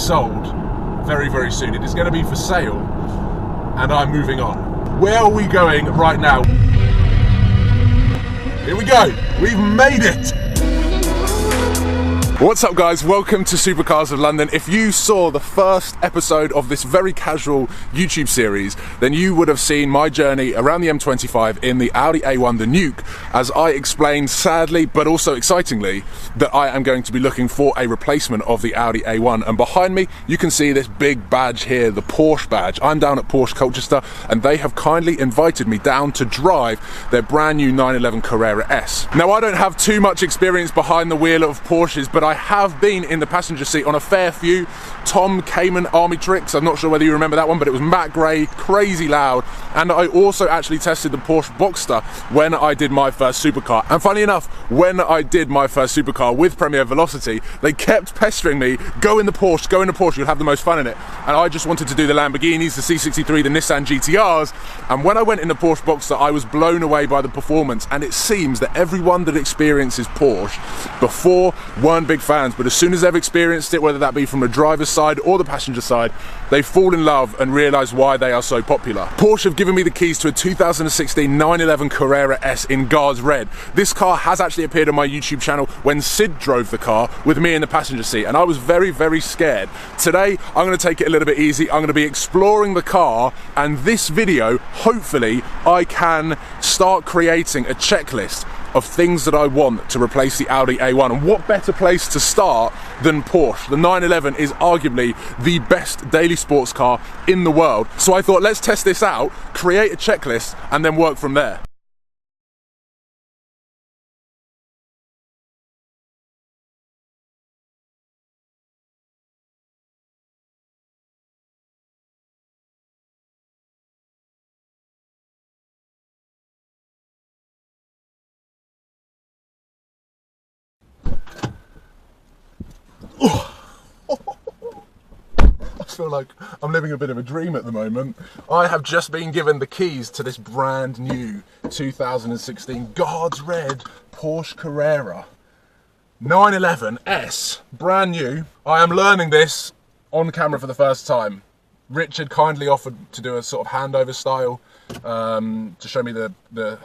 sold very, very soon. It is going to be for sale, and I'm moving on. Where are we going right now? Here we go. We've made it. What's up, guys? Welcome to SuperCars of London. If you saw the first episode of this very casual YouTube series, then you would have seen my journey around the M25 in the Audi A1, the Nuke, as I explained, sadly, but also excitingly, that I am going to be looking for a replacement of the Audi A1. And behind me, you can see this big badge here, the Porsche badge. I'm down at Porsche Colchester, and they have kindly invited me down to drive their brand new 911 Carrera S. Now, I don't have too much experience behind the wheel of Porsches, but I have been in the passenger seat on a fair few Tom Cayman Army tricks. I'm not sure whether you remember that one, but it was Matt Gray, crazy loud. And I also actually tested the Porsche Boxster when I did my first supercar. And funny enough, when I did my first supercar with Premier Velocity, they kept pestering me, go in the Porsche, you'll have the most fun in it. And I just wanted to do the Lamborghinis, the C63, the Nissan GTRs. And when I went in the Porsche Boxster, I was blown away by the performance. And it seems that everyone that experiences Porsche before weren't big fans, but as soon as they've experienced it, whether that be from the driver's side or the passenger side, they fall in love and realise why they are so popular. Porsche have given me the keys to a 2016 911 Carrera S in Guards Red. This car has actually appeared on my YouTube channel when Sid drove the car with me in the passenger seat, and I was very, very scared. Today, I'm going to take it a little bit easy. I'm going to be exploring the car, and this video, hopefully, I can start creating a checklist of things that I want to replace the Audi A1. And what better place to start than Porsche? The 911 is arguably the best daily sports car in the world. So I thought, let's test this out, create a checklist, and then work from there. I feel like I'm living a bit of a dream at the moment. I have just been given the keys to this brand new 2016 Guards Red Porsche Carrera 911 S, brand new. I am learning this on camera for the first time. Richard kindly offered to do a sort of handover style to show me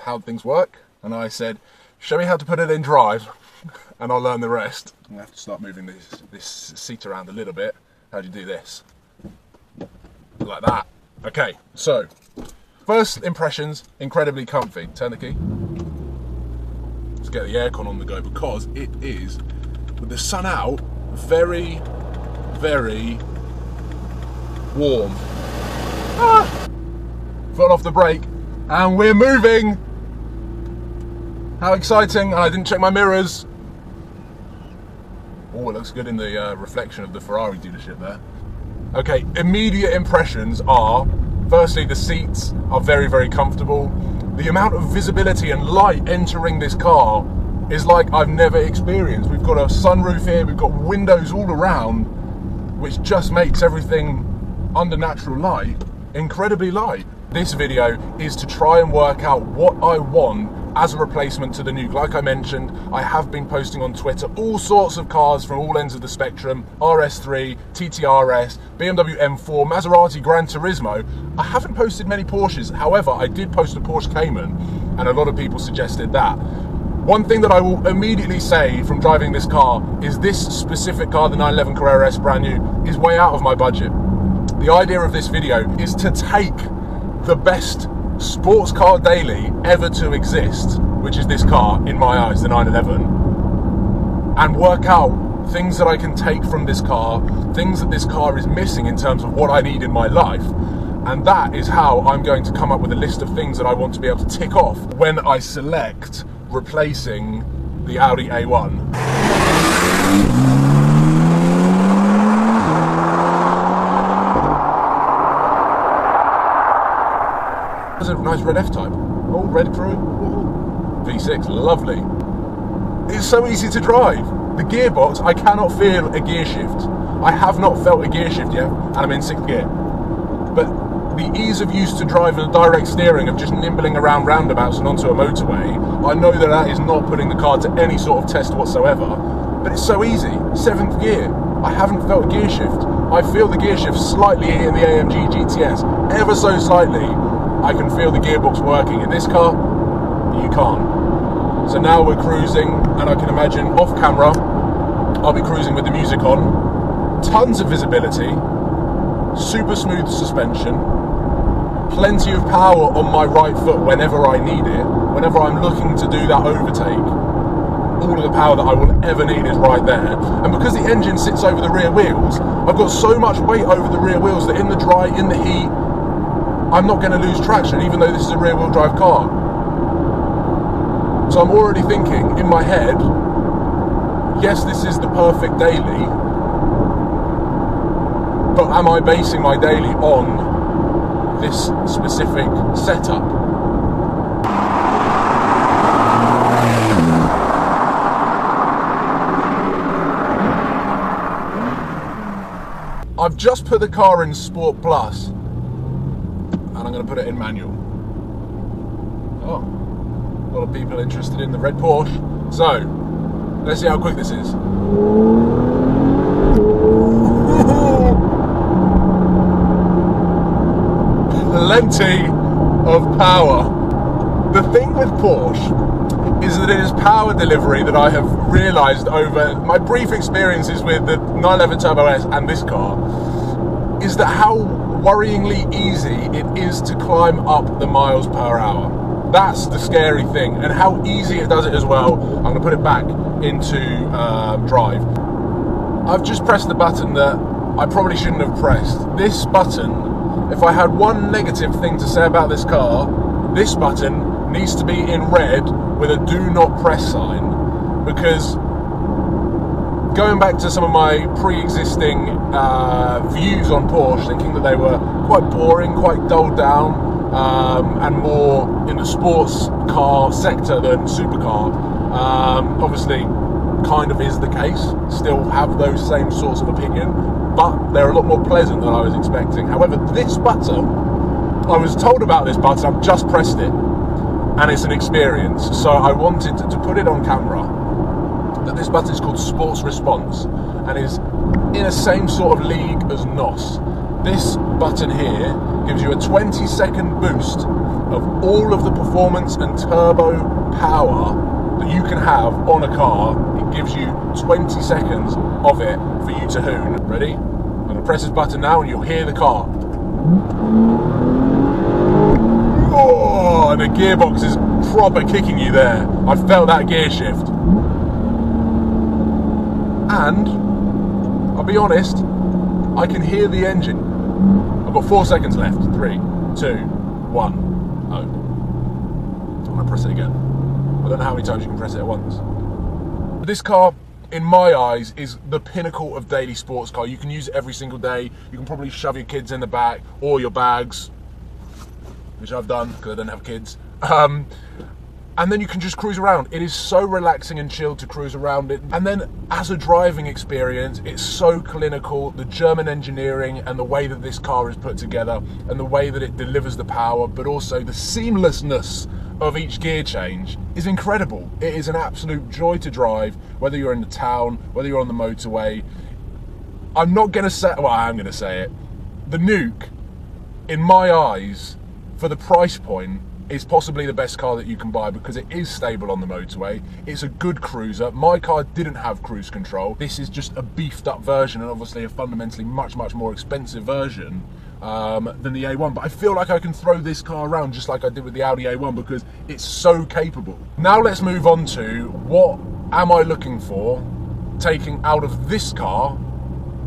how things work, and I said, show me how to put it in drive and I'll learn the rest. I'm gonna have to start moving this seat around a little bit. How do you do this? Like that. Okay, so first impressions, incredibly comfy. Turn the key. Let's get the aircon on the go because it is, with the sun out, very, very warm. Foot off the brake, and we're moving. How exciting! And I didn't check my mirrors. Oh, it looks good in the reflection of the Ferrari dealership there. Okay, immediate impressions are, firstly, the seats are very, very comfortable. The amount of visibility and light entering this car is like I've never experienced. We've got a sunroof here, we've got windows all around, which just makes everything under natural light incredibly light. This video is to try and work out what I want as a replacement to the Nuke. Like I mentioned, I have been posting on Twitter all sorts of cars from all ends of the spectrum: RS3, TTRS, BMW M4, Maserati Gran Turismo. I haven't posted many Porsches. However, I did post a Porsche Cayman, and a lot of people suggested that. One thing that I will immediately say from driving this car is this specific car, the 911 Carrera S brand new, is way out of my budget. The idea of this video is to take the best sports car daily ever to exist, which is this car, in my eyes, the 911, and work out things that I can take from this car, things that this car is missing in terms of what I need in my life. And that is how I'm going to come up with a list of things that I want to be able to tick off when I select replacing the Audi A1. There's a nice red F-Type. Oh, red crew. Ooh. V6, lovely. It's so easy to drive. The gearbox, I cannot feel a gear shift. I have not felt a gear shift yet, and I'm in 6th gear. But the ease of use to drive and the direct steering of just nimbling around roundabouts and onto a motorway, I know that that is not putting the car to any sort of test whatsoever, but it's so easy. 7th gear. I haven't felt a gear shift. I feel the gear shift slightly in the AMG GTS, ever so slightly. I can feel the gearbox working. In this car, you can't. So now we're cruising, and I can imagine off camera, I'll be cruising with the music on, tons of visibility, super smooth suspension, plenty of power on my right foot whenever I need it, whenever I'm looking to do that overtake. All of the power that I will ever need is right there. And because the engine sits over the rear wheels, I've got so much weight over the rear wheels that in the dry, in the heat, I'm not going to lose traction, even though this is a rear wheel drive car. So I'm already thinking in my head, yes, this is the perfect daily, but am I basing my daily on this specific setup? I've just put the car in Sport Plus, and I'm going to put it in manual. Oh, a lot of people interested in the red Porsche. So, let's see how quick this is. Plenty of power. The thing with Porsche is that it is power delivery that I have realised over my brief experiences with the 911 Turbo S and this car, is that how worryingly easy it is to climb up the miles per hour. That's the scary thing, and how easy it does it as well. I'm going to put it back into drive. I've just pressed the button that I probably shouldn't have pressed. This button, if I had one negative thing to say about this car, this button needs to be in red with a do not press sign, because going back to some of my pre-existing views on Porsche, thinking that they were quite boring, quite dulled down, and more in the sports car sector than supercar, obviously kind of is the case, still have those same sorts of opinion, but they're a lot more pleasant than I was expecting. However, this button, I was told about this button, I've just pressed it, and it's an experience, so I wanted to put it on camera, that this button is called Sports Response, and is in the same sort of league as NOS. This button here gives you a 20-second boost of all of the performance and turbo power that you can have on a car. It gives you 20 seconds of it for you to hoon. Ready? I'm going to press this button now and you'll hear the car. Oh, and the gearbox is proper kicking you there. I felt that gear shift. And, I'll be honest, I can hear the engine. I've got 4 seconds left. 3, 2, 1, oh. I'm going to press it again. I don't know how many times you can press it at once. This car, in my eyes, is the pinnacle of daily sports car. You can use it every single day. You can probably shove your kids in the back, or your bags, which I've done because I don't have kids. And then you can just cruise around. It is so relaxing and chilled to cruise around it. And then as a driving experience, it's so clinical. The German engineering and the way that this car is put together and the way that it delivers the power, but also the seamlessness of each gear change is incredible. It is an absolute joy to drive, whether you're in the town, whether you're on the motorway. I'm not gonna say, well, I am gonna say it. The Nuke, in my eyes, for the price point, is possibly the best car that you can buy because it is stable on the motorway. It's a good cruiser. My car didn't have cruise control. This is just a beefed up version, and obviously a fundamentally much more expensive version than the A1. But I feel like I can throw this car around just like I did with the Audi A1 because it's so capable. Now let's move on to what am I looking for taking out of this car.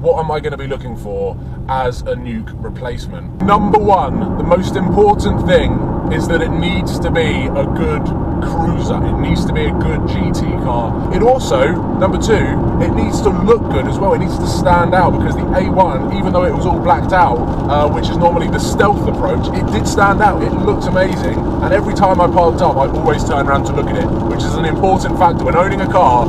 What am I going to be looking for as a Nuke replacement? Number one, the most important thing is that it needs to be a good cruiser. It needs to be a good GT car. It also, number two, it needs to look good as well. It needs to stand out because the A1, even though it was all blacked out, which is normally the stealth approach, it did stand out. It looked amazing. And every time I parked up, I always turn around to look at it, which is an important factor. When owning a car,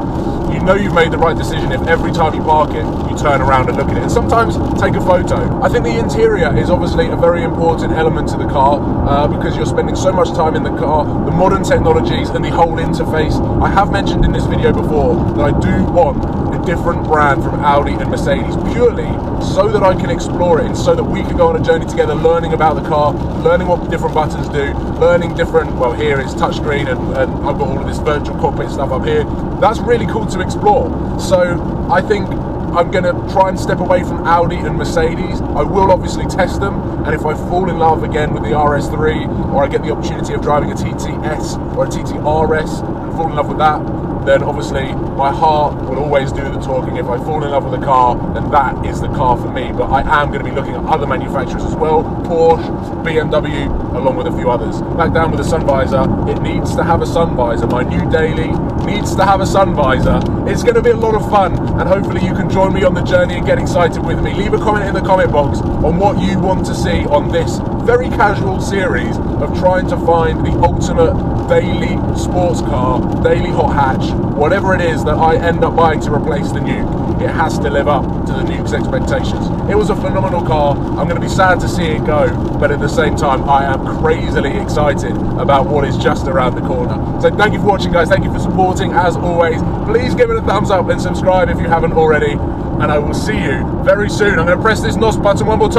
you know you've made the right decision if every time you park it, you turn around and look at it. And sometimes take a photo. I think the interior is obviously a very important element to the car because you're spending so much time in the car, the modern technologies and the whole interface. I have mentioned in this video before that I do want a a different brand from Audi and Mercedes, purely so that I can explore it and so that we can go on a journey together, learning about the car, learning what different buttons do, learning different, well, here it's touchscreen and I've got all of this virtual cockpit stuff up here. That's really cool to explore. So I think I'm going to try and step away from Audi and Mercedes. I will obviously test them, and if I fall in love again with the RS3, or I get the opportunity of driving a TTS or a TTRS and fall in love with that, then obviously my heart will always do the talking. If I fall in love with a car, then that is the car for me. But I am going to be looking at other manufacturers as well, Porsche, BMW, along with a few others. Back down with the sun visor. It needs to have a sun visor. My new daily needs to have a sun visor. It's going to be a lot of fun, and hopefully you can join me on the journey and get excited with me. Leave a comment in the comment box on what you want to see on this very casual series of trying to find the ultimate daily sports car, daily hot hatch, whatever it is that I end up buying to replace the Nuke. It has to live up to the Nuke's expectations. It was a phenomenal car. I'm going to be sad to see it go, but at the same time I am crazily excited about what is just around the corner. So thank you for watching, guys. Thank you for supporting. As always, please give it a thumbs up and subscribe if you haven't already, and I will see you very soon. I'm going to press this NOS button one more time.